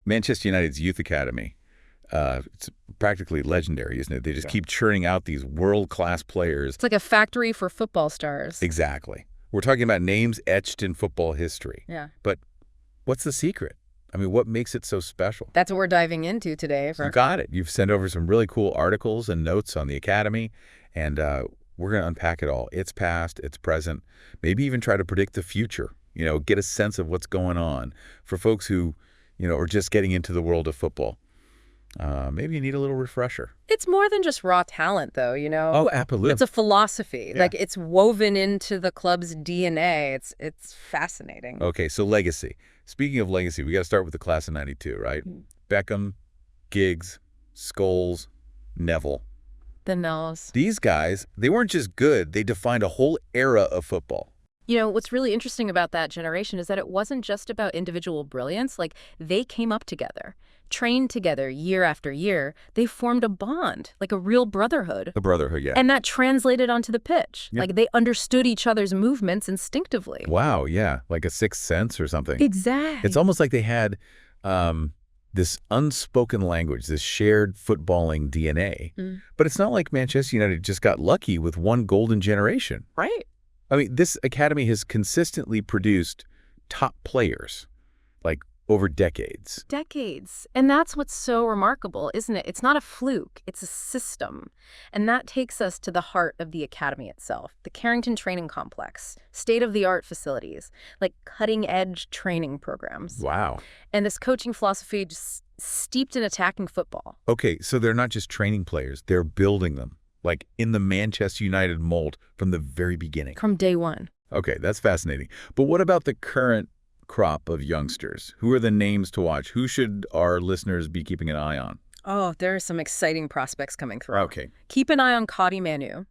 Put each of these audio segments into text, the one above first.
Manchester United's youth academy, it's practically legendary, isn't it? They just keep churning out these world-class players. It's like a factory for football stars. Exactly. We're talking about names etched in football history. Yeah. But what's the secret? I mean, what makes it so special? That's what we're diving into today. You got it. You've sent over some really cool articles and notes on the academy, and we're going to unpack it all. Its past, its present, maybe even try to predict the future, get a sense of what's going on for folks who, are just getting into the world of football. Maybe you need a little refresher. It's more than just raw talent, though, Oh, absolutely. It's a philosophy. Yeah. Like, it's woven into the club's DNA. It's fascinating. Okay, so legacy. Speaking of legacy, we got to start with the class of 92, right? Beckham, Giggs, Scholes, Neville. The Nells. These guys, they weren't just good. They defined a whole era of football. What's really interesting about that generation is that it wasn't just about individual brilliance. Like, they came up together, trained together year after year. They formed a bond, like a real brotherhood. A brotherhood, yeah. And that translated onto the pitch. Yeah. Like, they understood each other's movements instinctively. Wow, yeah, like a sixth sense or something. Exactly. It's almost like they had this unspoken language, this shared footballing DNA. But it's not like Manchester United just got lucky with one golden generation. Right. I mean, this academy has consistently produced top players, like, over decades. Decades. And that's what's so remarkable, isn't it? It's not a fluke. It's a system. And that takes us to the heart of the academy itself, the Carrington Training Complex, state-of-the-art facilities, like cutting-edge training programs. Wow. And this coaching philosophy just steeped in attacking football. Okay, so they're not just training players, they're building them, like in the Manchester United mold from the very beginning. From day one. Okay, that's fascinating. But what about the current crop of youngsters? Who are the names to watch? Who should our listeners be keeping an eye on? Oh, there are some exciting prospects coming through. Okay. Keep an eye on Kobbie Mainoo.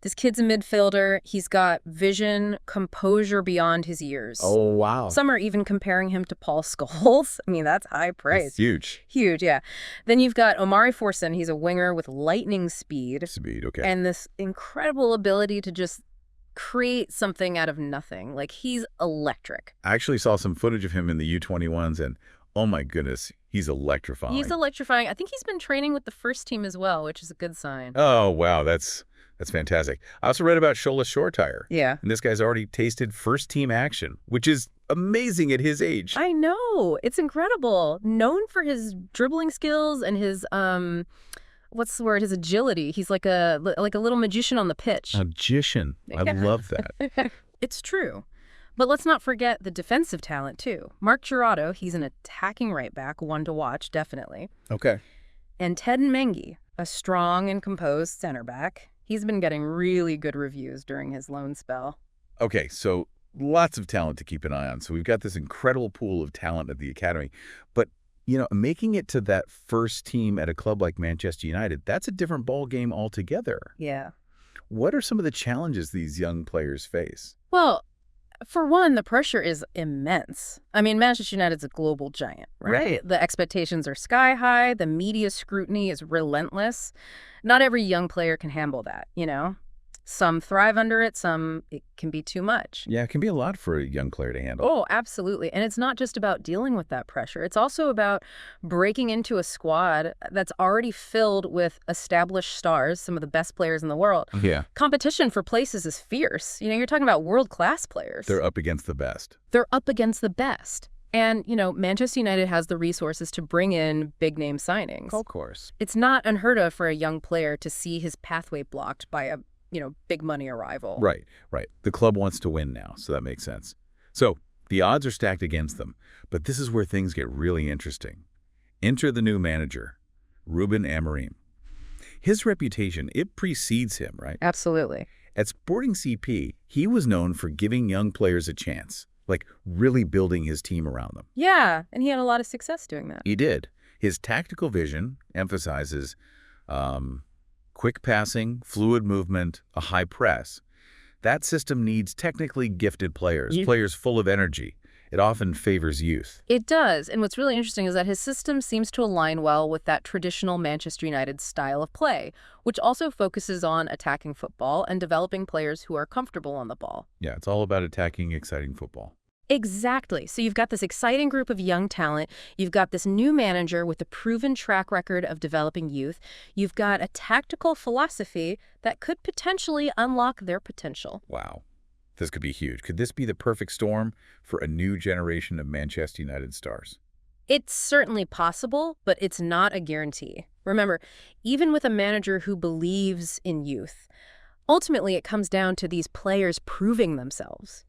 This kid's a midfielder. He's got vision, composure beyond his years. Oh, wow. Some are even comparing him to Paul Scholes. I mean, that's high praise. That's huge. Huge, yeah. Then you've got Omari Forson. He's a winger with lightning speed. Okay. And this incredible ability to just create something out of nothing. Like, he's electric. I actually saw some footage of him in the U21s, and oh my goodness, he's electrifying. He's electrifying. I think he's been training with the first team as well, which is a good sign. Oh, wow, that's fantastic. I also read about Shola Shoretire. Yeah. And this guy's already tasted first-team action, which is amazing at his age. I know. It's incredible. Known for his dribbling skills and his, what's the word? His agility. He's like a little magician on the pitch. Magician. I love that. It's true. But let's not forget the defensive talent, too. Mark Jurado, he's an attacking right back, one to watch, definitely. Okay. And Ted Mengi, a strong and composed center back. He's been getting really good reviews during his loan spell. Okay, so lots of talent to keep an eye on. So we've got this incredible pool of talent at the academy. But, making it to that first team at a club like Manchester United, that's a different ball game altogether. Yeah. What are some of the challenges these young players face? Well, for one, the pressure is immense. I mean, Manchester United's a global giant, right? The expectations are sky high. The media scrutiny is relentless. Not every young player can handle that, Some thrive under it. Some, it can be too much. Yeah, it can be a lot for a young player to handle. Oh, absolutely. And it's not just about dealing with that pressure. It's also about breaking into a squad that's already filled with established stars, some of the best players in the world. Yeah. Competition for places is fierce. You're talking about world-class players. They're up against the best. They're up against the best. And, Manchester United has the resources to bring in big-name signings. Of course. It's not unheard of for a young player to see his pathway blocked by a big money arrival. Right. The club wants to win now, so that makes sense. So the odds are stacked against them, but this is where things get really interesting. Enter the new manager, Rúben Amorim. His reputation, it precedes him, right? Absolutely. At Sporting CP, he was known for giving young players a chance, like really building his team around them. Yeah, and he had a lot of success doing that. He did. His tactical vision emphasizes quick passing, fluid movement, a high press. That system needs technically gifted players, players full of energy. It often favors youth. It does. And what's really interesting is that his system seems to align well with that traditional Manchester United style of play, which also focuses on attacking football and developing players who are comfortable on the ball. Yeah, it's all about attacking, exciting football. Exactly. So you've got this exciting group of young talent. You've got this new manager with a proven track record of developing youth. You've got a tactical philosophy that could potentially unlock their potential. Wow. This could be huge. Could this be the perfect storm for a new generation of Manchester United stars? It's certainly possible, but it's not a guarantee. Remember, even with a manager who believes in youth, ultimately it comes down to these players proving themselves,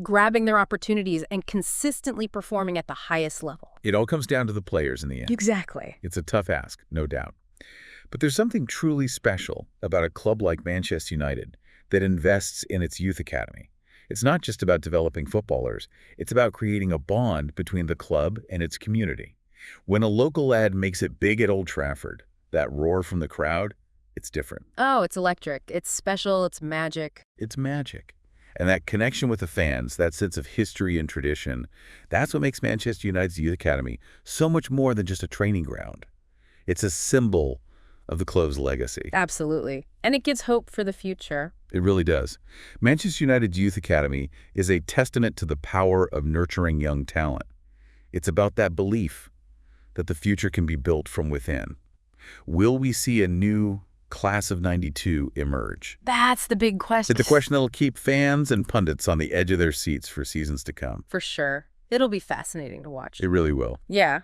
grabbing their opportunities and consistently performing at the highest level. It all comes down to the players in the end. Exactly. It's a tough ask, no doubt. But there's something truly special about a club like Manchester United that invests in its youth academy. It's not just about developing footballers. It's about creating a bond between the club and its community. When a local lad makes it big at Old Trafford, that roar from the crowd, it's different. Oh, it's electric. It's special. It's magic. It's magic. And that connection with the fans, that sense of history and tradition, that's what makes Manchester United's Youth Academy so much more than just a training ground. It's a symbol of the club's legacy. Absolutely. And it gives hope for the future. It really does. Manchester United's Youth Academy is a testament to the power of nurturing young talent. It's about that belief that the future can be built from within. Will we see a new class of '92 emerge? That's the big question. It's the question that'll keep fans and pundits on the edge of their seats for seasons to come. For sure. It'll be fascinating to watch. It really will. Yeah.